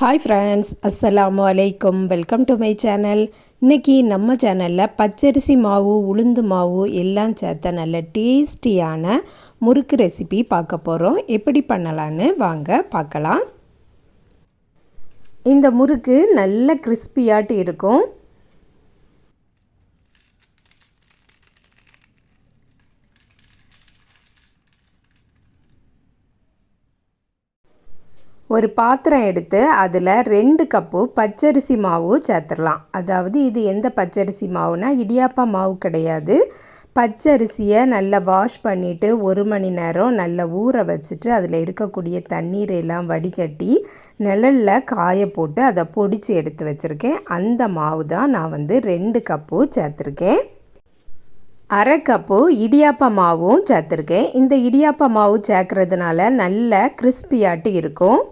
Hi friends, அஸ்ஸலாமு அலைக்கும். Welcome to my channel. இன்றைக்கி நம்ம சேனலில் பச்சரிசி மாவு, உளுந்து மாவு எல்லாம் சேர்த்த நல்ல டேஸ்டியான முறுக்கு ரெசிபி பார்க்க போகிறோம். எப்படி பண்ணலான்னு வாங்க பார்க்கலாம். இந்த முறுக்கு நல்ல கிறிஸ்பியாட்டு இருக்கும். ஒரு பாத்திரம் எடுத்து அதில் 2 கப்பு பச்சரிசி மாவு சேர்த்துடலாம். அதாவது இது எந்த பச்சரிசி மாவுனா இடியாப்பா மாவு கிடையாது. பச்சரிசியை நல்லா வாஷ் பண்ணிவிட்டு 1 மணி நேரம் நல்லா ஊற வச்சுட்டு அதில் இருக்கக்கூடிய தண்ணீரெல்லாம் வடிகட்டி நிழலில் காய போட்டு அதை பொடிச்சு எடுத்து வச்சுருக்கேன். அந்த மாவு தான் நான் 2 கப்பு சேர்த்துருக்கேன். 1/2 கப்பு இடியாப்பா மாவும் சேர்த்துருக்கேன். இந்த இடியாப்பா மாவு சேர்க்குறதுனால நல்ல கிறிஸ்பியாட்டு இருக்கும்.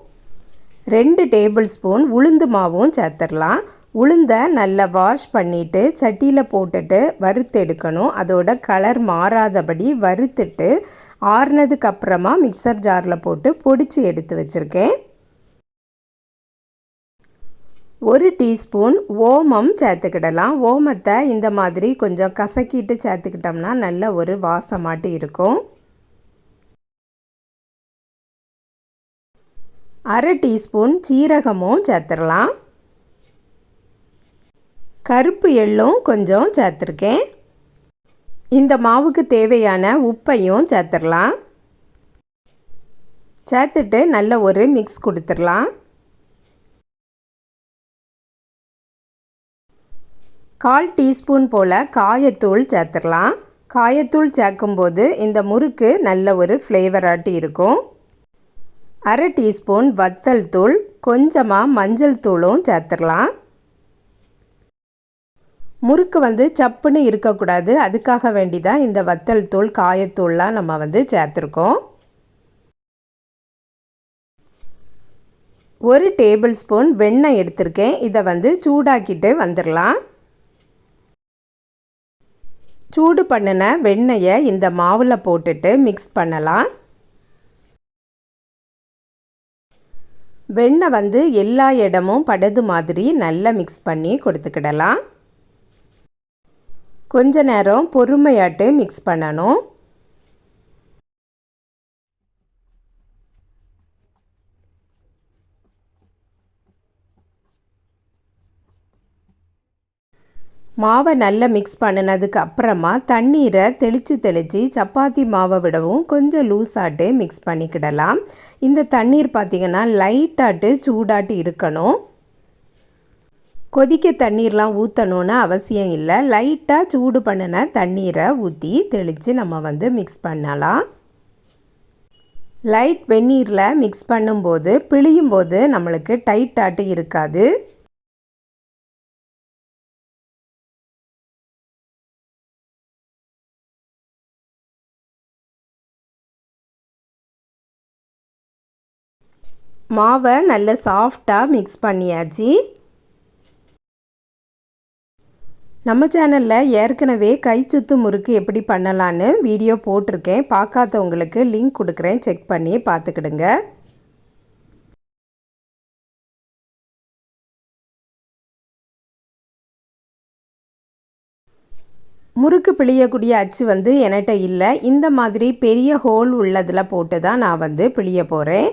2 டேபிள் ஸ்பூன் உளுந்து மாவும் சேர்த்துடலாம். உளுந்தை நல்லா வாஷ் பண்ணிவிட்டு சட்டியில் போட்டுட்டு வறுத்து எடுக்கணும். அதோட கலர் மாறாதபடி வறுத்துட்டு ஆறுனதுக்கு அப்புறமா மிக்சர் ஜாரில் போட்டு பொடிச்சு எடுத்து வச்சுருக்கேன். 1 டீஸ்பூன் ஓமம் சேர்த்துக்கிடலாம். ஓமத்தை இந்த மாதிரி கொஞ்சம் கசக்கிட்டு சேர்த்துக்கிட்டோம்னா நல்ல ஒரு வாசமாட்டு இருக்கும். 1/2 டீஸ்பூன் சீரகமும் சேர்த்துடலாம். கருப்பு எள்ளும் கொஞ்சம் சேர்த்துருக்கேன். இந்த மாவுக்கு தேவையான உப்பையும் சேர்த்துடலாம். சேர்த்துட்டு நல்ல ஒரு மிக்ஸ் கொடுத்துடலாம். 1/4 டீஸ்பூன் போல் காயத்தூள் சேர்த்துடலாம். காயத்தூள் சேர்க்கும்போது இந்த முறுக்கு நல்ல ஒரு ஃப்ளேவராட்டி இருக்கும். 1/2 டீஸ்பூன் வத்தல் தூள், கொஞ்சமாக மஞ்சள் தூளும் சேர்த்துடலாம். முறுக்கு சப்புன்னு இருக்கக்கூடாது. அதுக்காக வேண்டி தான் இந்த வத்தல் தூள், காயத்தூள்லாம் நம்ம சேர்த்துருக்கோம். 1 டேபிள் ஸ்பூன் வெண்ணெய் எடுத்திருக்கேன். இதை சூடாக்கிட்டு வந்துடலாம். சூடு பண்ணின வெண்ணெயை இந்த மாவில் போட்டுட்டு மிக்ஸ் பண்ணலாம். வெண்ணெய் எல்லா இடமும் படுது மாதிரி நல்லா மிக்ஸ் பண்ணி கொடுத்துக்கிடலாம். கொஞ்ச நேரம் பொறுமையாட்டு மிக்ஸ் பண்ணணும். மாவை நல்லா மிக்ஸ் பண்ணினதுக்கு அப்புறமா தண்ணீரை தெளித்து சப்பாத்தி மாவை விடவும் கொஞ்சம் லூஸாட்டு மிக்ஸ் பண்ணிக்கிடலாம். இந்த தண்ணீர் பார்த்திங்கன்னா லைட்டாட்டு சூடாட்டு இருக்கணும். கொதிக்க தண்ணீர்லாம் ஊற்றணுன்னு அவசியம் இல்லை. லைட்டாக சூடு பண்ணின தண்ணீரை ஊற்றி தெளித்து நம்ம மிக்ஸ் பண்ணலாம். லைட் வெந்நீரில் மிக்ஸ் பண்ணும்போது பிழியும்போது நம்மளுக்கு டைட்டாட்டு இருக்காது. மாவை நல்ல சாஃப்டாக மிக்ஸ் பண்ணியாச்சு. நம்ம சேனலில் ஏற்கனவே சுத்து முறுக்கு எப்படி பண்ணலான்னு வீடியோ போட்டிருக்கேன். பார்க்காதவங்களுக்கு லிங்க் கொடுக்குறேன், செக் பண்ணி பார்த்துக்கிடுங்க. முறுக்கு பிழியக்கூடிய அச்சு என்கிட்ட இல்லை. இந்த மாதிரி பெரிய ஹோல் உள்ளதில் போட்டு தான் நான் பிழிய போகிறேன்.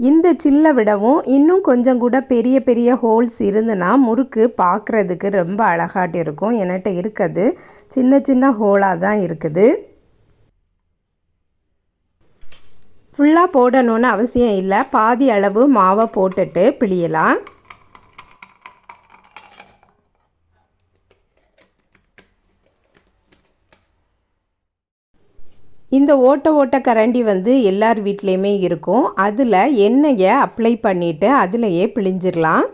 இந்த சில்லை விடவும் இன்னும் கொஞ்சம் கூட பெரிய பெரிய ஹோல்ஸ் இருந்துன்னா முறுக்கு பார்க்குறதுக்கு ரொம்ப அழகாட்டு இருக்கும். என்கிட்ட இருக்கிறது சின்ன சின்ன ஹோலாக தான் இருக்குது. ஃபுல்லாக போடணுன்னு அவசியம் இல்லை. பாதி அளவு மாவை போட்டுட்டு பிழியலாம். இந்த ஓட்ட கரண்டி எல்லார் வீட்லேயுமே இருக்கும். அதில் எண்ணெயை அப்ளை பண்ணிவிட்டு அதிலையே பிழிஞ்சிடலாம்.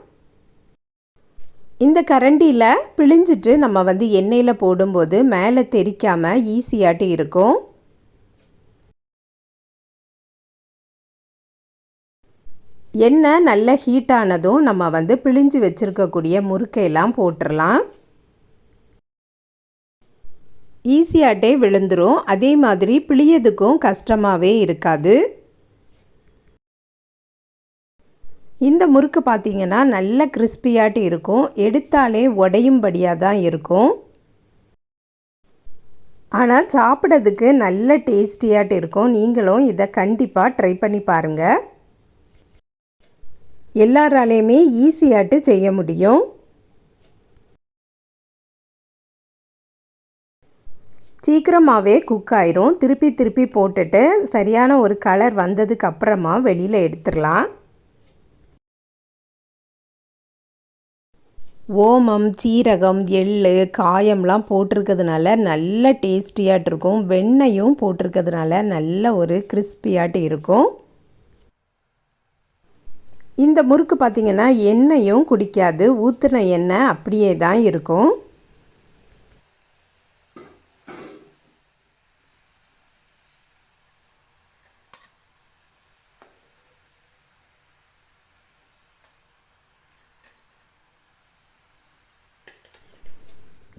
இந்த கரண்டியில் பிழிஞ்சிட்டு நம்ம எண்ணெயில் போடும்போது மேலே தெறிக்காமல் ஈஸியாட்டு இருக்கும். எண்ணெய் நல்ல ஹீட்டானதும் நம்ம பிழிஞ்சு வச்சுருக்கக்கூடிய முறுக்கையெல்லாம் போட்டுடலாம். ஈஸியாட்டே விழுந்துரும். அதே மாதிரி பிழியதுக்கும் கஷ்டமாகவே இருக்காது. இந்த முறுக்கு பார்த்திங்கன்னா நல்ல கிறிஸ்பியாட்டு இருக்கும், எடுத்தாலே உடையும்படியாக தான் இருக்கும். ஆனால் சாப்பிட்றதுக்கு நல்ல டேஸ்டியாட்டு இருக்கும். நீங்களும் இதை கண்டிப்பாக ட்ரை பண்ணி பாருங்கள். எல்லாராலையுமே ஈஸியாட்டு செய்ய முடியும். சீக்கிரமாகவே குக் ஆயிரும். திருப்பி திருப்பி போட்டுட்டு சரியான ஒரு கலர் வந்ததுக்கு அப்புறமா வெளியில் எடுத்துடலாம். ஓமம், சீரகம், எள்ளு, காயம்லாம் போட்டிருக்கிறதுனால நல்ல டேஸ்டியாட்டு இருக்கும். வெண்ணெயும் போட்டிருக்கிறதுனால நல்ல ஒரு கிறிஸ்பியாட்டு இருக்கும். இந்த முறுக்கு பார்த்திங்கன்னா எண்ணெயும் குடிக்காது, ஊற்றின எண்ணெய் அப்படியே தான் இருக்கும்.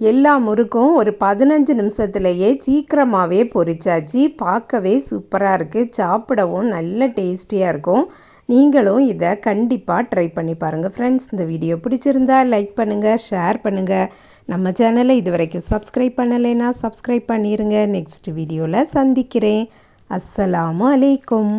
எல்லா முறுக்கும் ஒரு 15 நிமிஷத்துலேயே சீக்கிரமாகவே பொரிச்சாச்சு. பார்க்கவே சூப்பராக இருக்குது, சாப்பிடவும் நல்ல டேஸ்டியாக இருக்கும். நீங்களும் இதை கண்டிப்பாக ட்ரை பண்ணி பாருங்கள் ஃப்ரெண்ட்ஸ். இந்த வீடியோ பிடிச்சிருந்தா லைக் பண்ணுங்கள், ஷேர் பண்ணுங்கள். நம்ம சேனலை இது வரைக்கும் சப்ஸ்கிரைப் பண்ணலைன்னா சப்ஸ்கிரைப் பண்ணிடுங்க. நெக்ஸ்ட் வீடியோவில் சந்திக்கிறேன். அஸ்ஸலாமு அலைக்கும்.